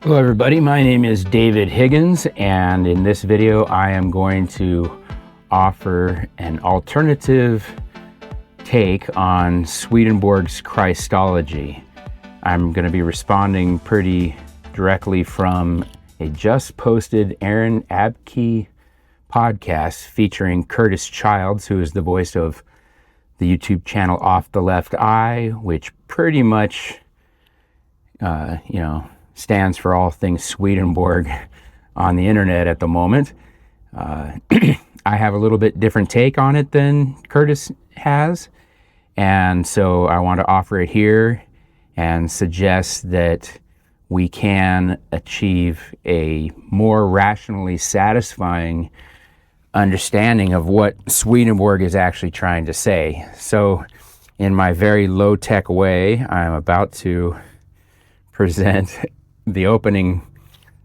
Hello everybody, my name is David Higgins, and in this video I am going to offer an alternative take on Swedenborg's Christology. I'm going to be responding pretty directly from a just posted Aaron Abke podcast featuring Curtis Childs, who is the voice of the YouTube channel Off the Left Eye, which pretty much, stands for all things Swedenborg on the internet at the moment. I have a little bit different take on it than Curtis has, and so I want to offer it here and suggest that we can achieve a more rationally satisfying understanding of what Swedenborg is actually trying to say. So in my very low-tech way, I'm about to present the opening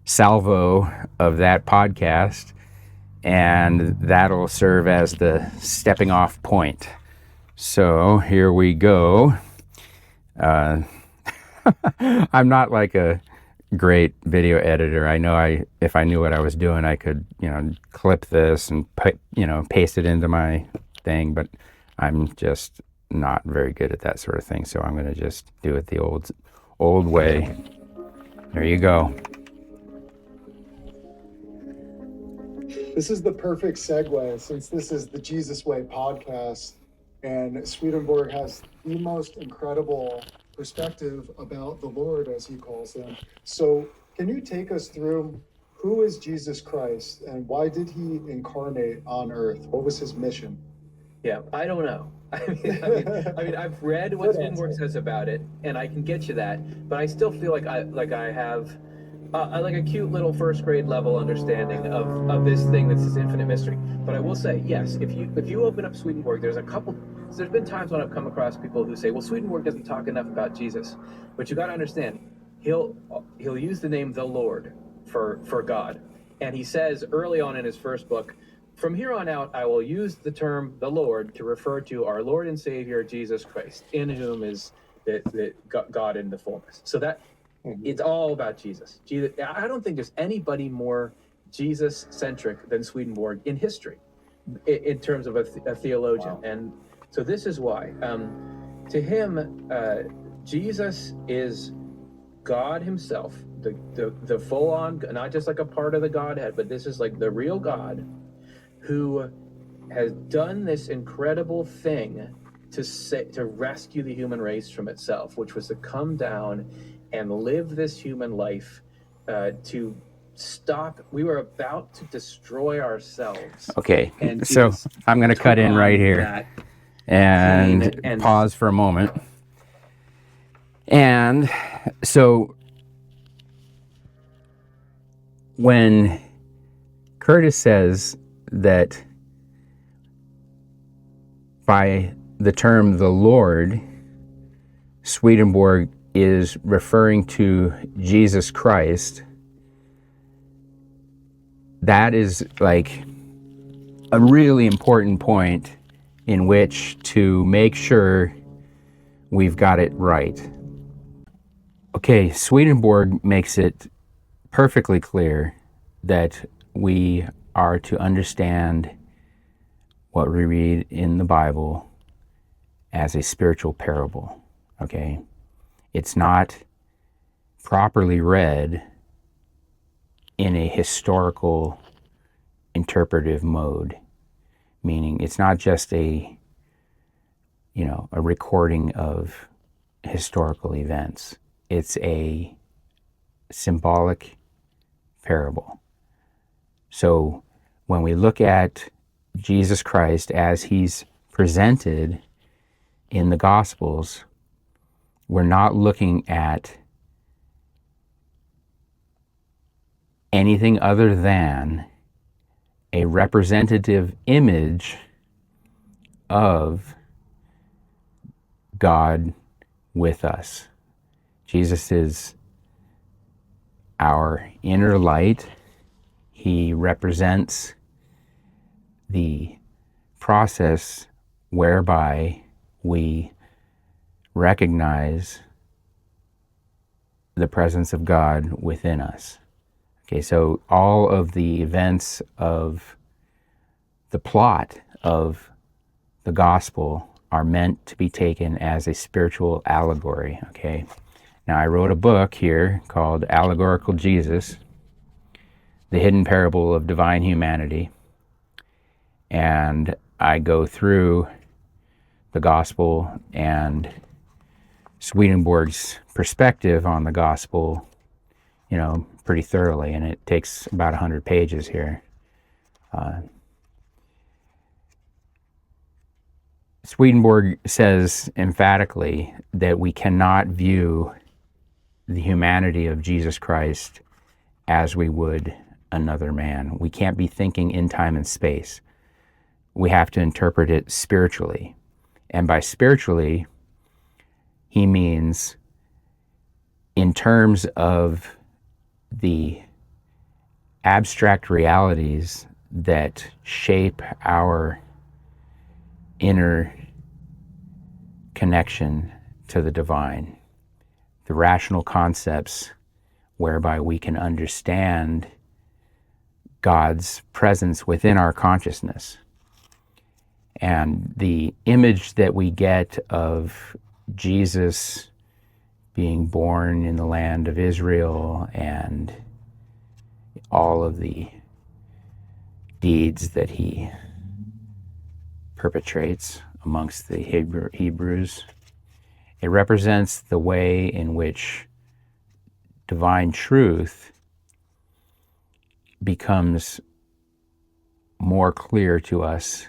salvo of that podcast, and that'll serve as the stepping off point. So here we go. I'm not like a great video editor. I know if I knew what I was doing, I could, clip this and paste it into my thing, but I'm just not very good at that sort of thing. So I'm going to just do it the old way. There you go. This is the perfect segue, since this is the Jesus Way podcast, and Swedenborg has the most incredible perspective about the Lord, as he calls him. So can you take us through who is Jesus Christ and why did he incarnate on earth? What was his mission? Yeah, I don't know. I mean, I've read what Swedenborg says about it, and I can get you that, but I still feel like I have like a cute little first grade level understanding of this thing that's this infinite mystery. But I will say, yes, if you open up Swedenborg, there's been times when I've come across people who say, well, Swedenborg doesn't talk enough about Jesus, but you got to understand, he'll use the name the Lord for God, and he says early on in his first book, from here on out, I will use the term the Lord to refer to our Lord and Savior, Jesus Christ, in whom is the God in the fullness. So that it's all about Jesus. I don't think there's anybody more Jesus-centric than Swedenborg in history, in terms of a theologian. Wow. And so this is why. To him, Jesus is God himself, the full-on, not just like a part of the Godhead, but this is like the real God, who has done this incredible thing to rescue the human race from itself, which was to come down and live this human life to stop. We were about to destroy ourselves. Okay, so I'm going to cut in right here and pause for a moment. And so when Curtis says that by the term the Lord, Swedenborg is referring to Jesus Christ, that is like a really important point in which to make sure we've got it right. Okay, Swedenborg makes it perfectly clear that we are to understand what we read in the Bible as a spiritual parable, okay? It's not properly read in a historical interpretive mode, meaning it's not just a recording of historical events. It's a symbolic parable. So when we look at Jesus Christ as he's presented in the Gospels, we're not looking at anything other than a representative image of God with us. Jesus is our inner light. He represents the process whereby we recognize the presence of God within us. Okay, so all of the events of the plot of the gospel are meant to be taken as a spiritual allegory. Okay, now I wrote a book here called Allegorical Jesus, the Hidden Parable of Divine Humanity, and I go through the gospel and Swedenborg's perspective on the gospel, pretty thoroughly, and it takes about 100 pages here. Swedenborg says emphatically that we cannot view the humanity of Jesus Christ as we would another man. We can't be thinking in time and space. We have to interpret it spiritually. And by spiritually, he means in terms of the abstract realities that shape our inner connection to the divine, the rational concepts whereby we can understand God's presence within our consciousness. And the image that we get of Jesus being born in the land of Israel and all of the deeds that he perpetrates amongst the Hebrews, it represents the way in which divine truth becomes more clear to us,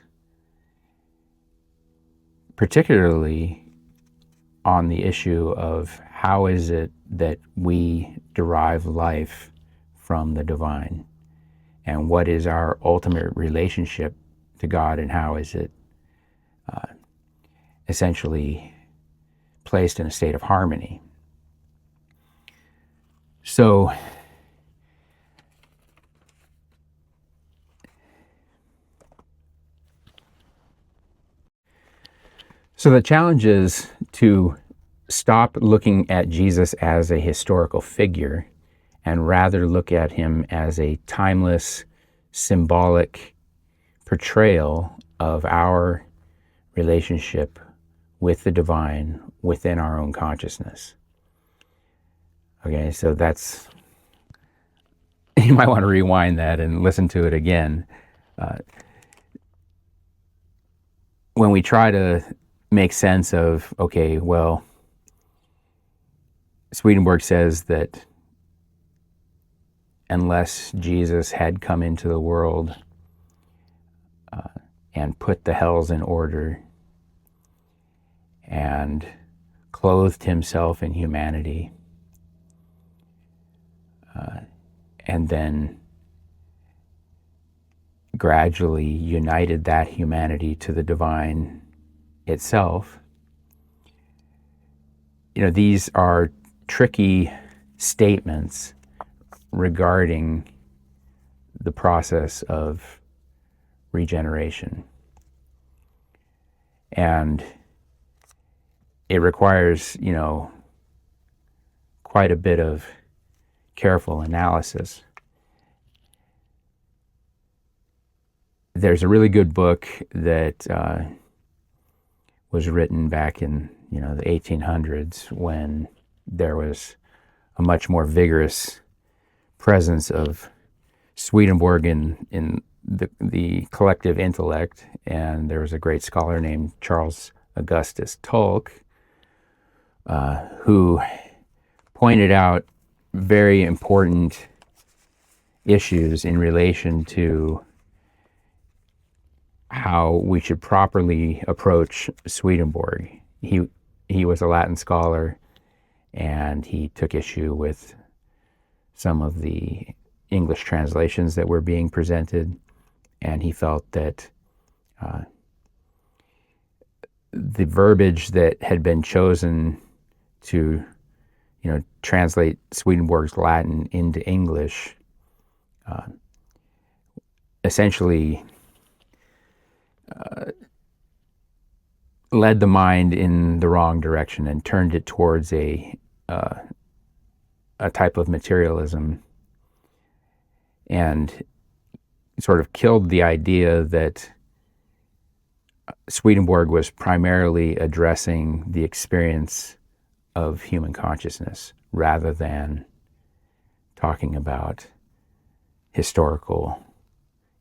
particularly on the issue of how is it that we derive life from the divine, and what is our ultimate relationship to God, and how is it essentially placed in a state of harmony. So the challenge is to stop looking at Jesus as a historical figure and rather look at him as a timeless, symbolic portrayal of our relationship with the divine within our own consciousness. Okay, so that's, you might want to rewind that and listen to it again. When we try to make sense of, okay, well, Swedenborg says that unless Jesus had come into the world and put the hells in order and clothed himself in humanity, and then gradually united that humanity to the divine itself, these are tricky statements regarding the process of regeneration. And it requires, quite a bit of careful analysis. There's a really good book that was written back in, the 1800s, when there was a much more vigorous presence of Swedenborg in the collective intellect, and there was a great scholar named Charles Augustus Tolk, who pointed out very important issues in relation to how we should properly approach Swedenborg. He was a Latin scholar, and he took issue with some of the English translations that were being presented, and he felt that the verbiage that had been chosen to, translate Swedenborg's Latin into English essentially led the mind in the wrong direction and turned it towards a a type of materialism, and sort of killed the idea that Swedenborg was primarily addressing the experience of human consciousness rather than talking about historical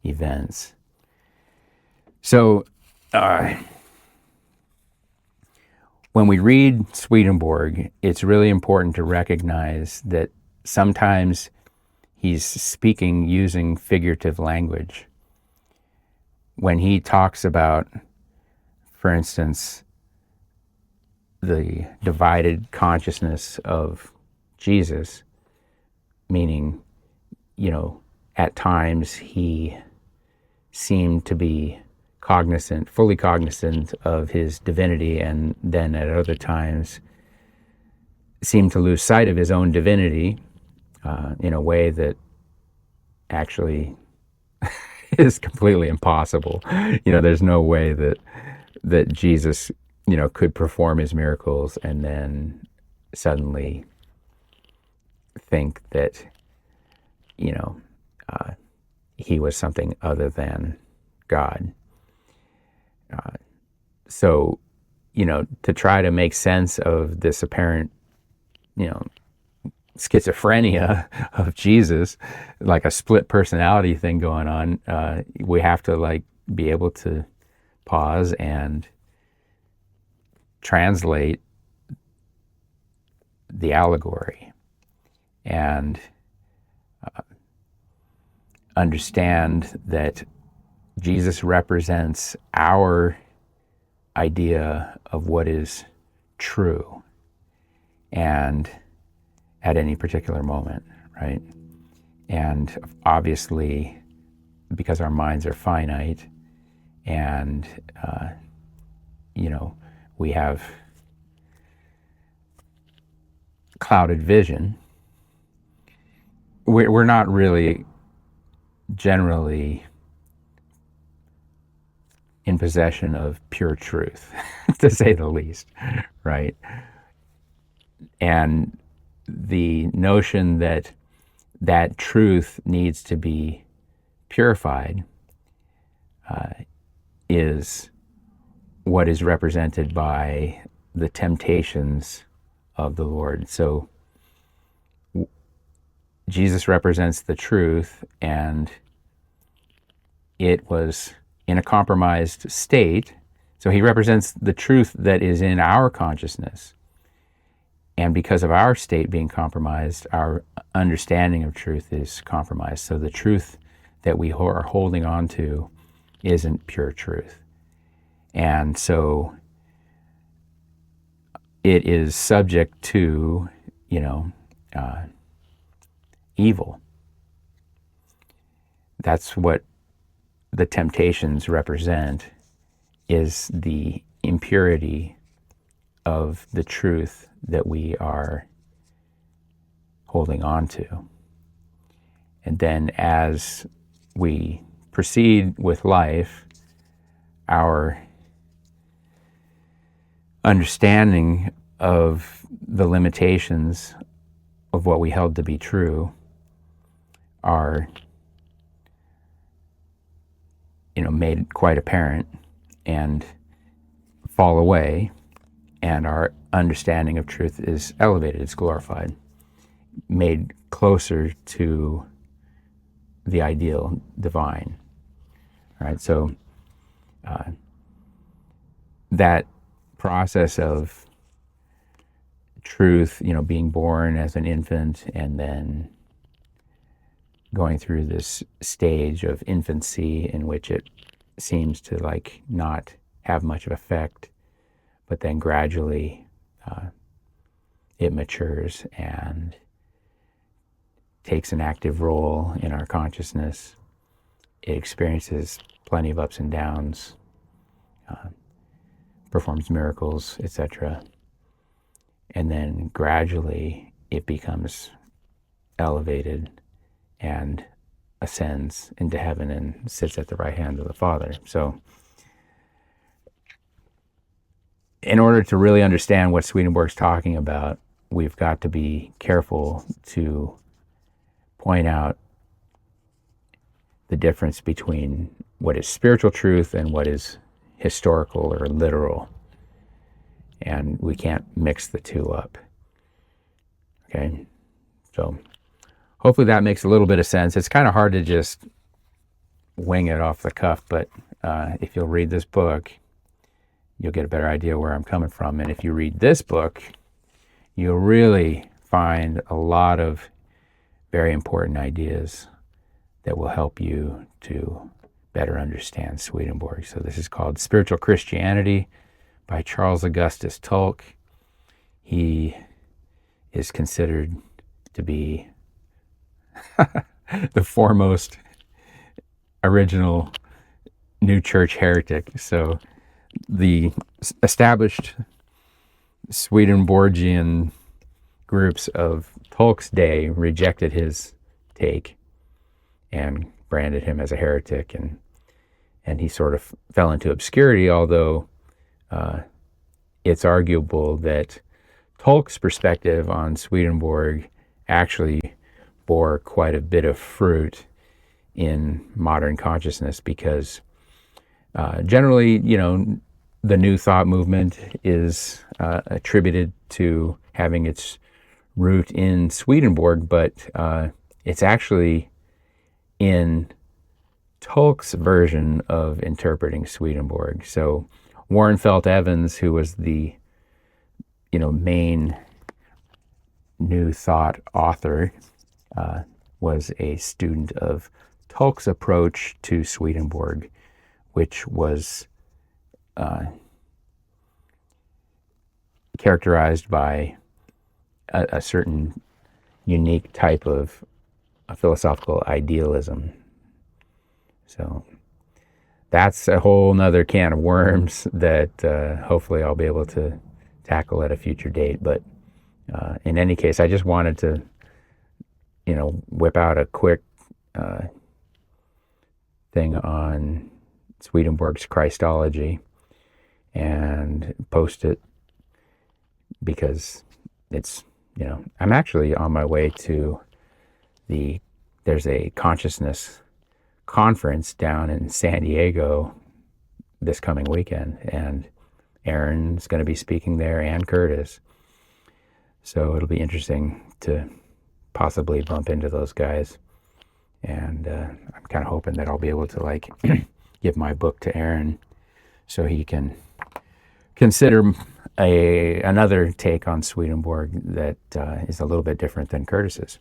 events. So when we read Swedenborg, it's really important to recognize that sometimes he's speaking using figurative language. When he talks about, for instance, the divided consciousness of Jesus, meaning, at times he seemed to be fully cognizant of his divinity, and then at other times seemed to lose sight of his own divinity in a way that actually is completely impossible. There's no way that Jesus, could perform his miracles and then suddenly think that, he was something other than God. So, to try to make sense of this apparent, schizophrenia of Jesus, like a split personality thing going on, we have to be able to pause and translate the allegory and understand that Jesus represents our idea of what is true and at any particular moment, right? And obviously, because our minds are finite and, we have clouded vision, we're not really generally in possession of pure truth, to say the least, right? And the notion that truth needs to be purified is what is represented by the temptations of the Lord. So Jesus represents the truth, and it was in a compromised state. So he represents the truth that is in our consciousness. And because of our state being compromised, our understanding of truth is compromised. So the truth that we are holding on to isn't pure truth. And so it is subject to, evil. That's what the temptations represent, is the impurity of the truth that we are holding on to. And then as we proceed with life, our understanding of the limitations of what we held to be true are, made quite apparent and fall away, and our understanding of truth is elevated, it's glorified, made closer to the ideal divine. All right, so that process of truth, being born as an infant and then going through this stage of infancy in which it seems to not have much of effect, but then gradually it matures and takes an active role in our consciousness. It experiences plenty of ups and downs, performs miracles, etc. And then gradually it becomes elevated and ascends into heaven and sits at the right hand of the Father. So in order to really understand what Swedenborg's talking about, we've got to be careful to point out the difference between what is spiritual truth and what is historical or literal. And we can't mix the two up. Okay? So hopefully that makes a little bit of sense. It's kind of hard to just wing it off the cuff, but if you'll read this book, you'll get a better idea where I'm coming from. And if you read this book, you'll really find a lot of very important ideas that will help you to better understand Swedenborg. So this is called Spiritual Christianity by Charles Augustus Tolk. He is considered to be the foremost original New Church heretic. So the established Swedenborgian groups of Tolk's day rejected his take and branded him as a heretic, and he sort of fell into obscurity, although it's arguable that Tolk's perspective on Swedenborg actually bore quite a bit of fruit in modern consciousness, because generally, the New Thought movement is attributed to having its root in Swedenborg, but it's actually in Tolk's version of interpreting Swedenborg. So Warren Felt Evans, who was the main New Thought author, was a student of Tolk's approach to Swedenborg, which was characterized by a certain unique type of philosophical idealism. So that's a whole nother can of worms that hopefully I'll be able to tackle at a future date. But in any case, I just wanted to, whip out a quick thing on Swedenborg's Christology and post it, because it's, I'm actually on my way to there's a consciousness conference down in San Diego this coming weekend, and Aaron's going to be speaking there, and Curtis. So it'll be interesting to possibly bump into those guys. And I'm kind of hoping that I'll be able to give my book to Aaron so he can consider another take on Swedenborg that is a little bit different than Curtis's.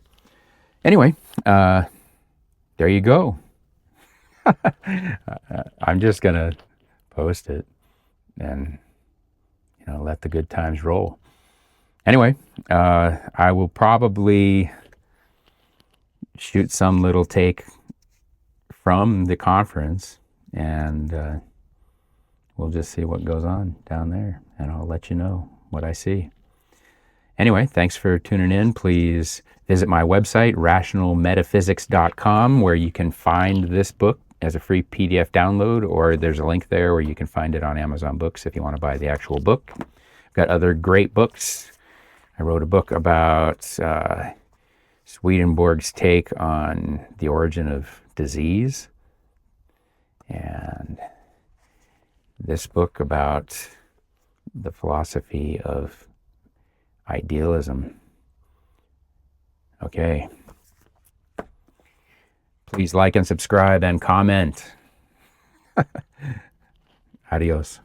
Anyway, there you go. I'm just going to post it and let the good times roll. Anyway, I will probably shoot some little take from the conference, and we'll just see what goes on down there, and I'll let you know what I see. Anyway, thanks for tuning in. Please visit my website, rationalmetaphysics.com, where you can find this book as a free PDF download, or there's a link there where you can find it on Amazon Books if you want to buy the actual book. I've got other great books. I wrote a book about Swedenborg's take on the origin of disease, and this book about the philosophy of idealism. Okay. Please like and subscribe and comment. Adios.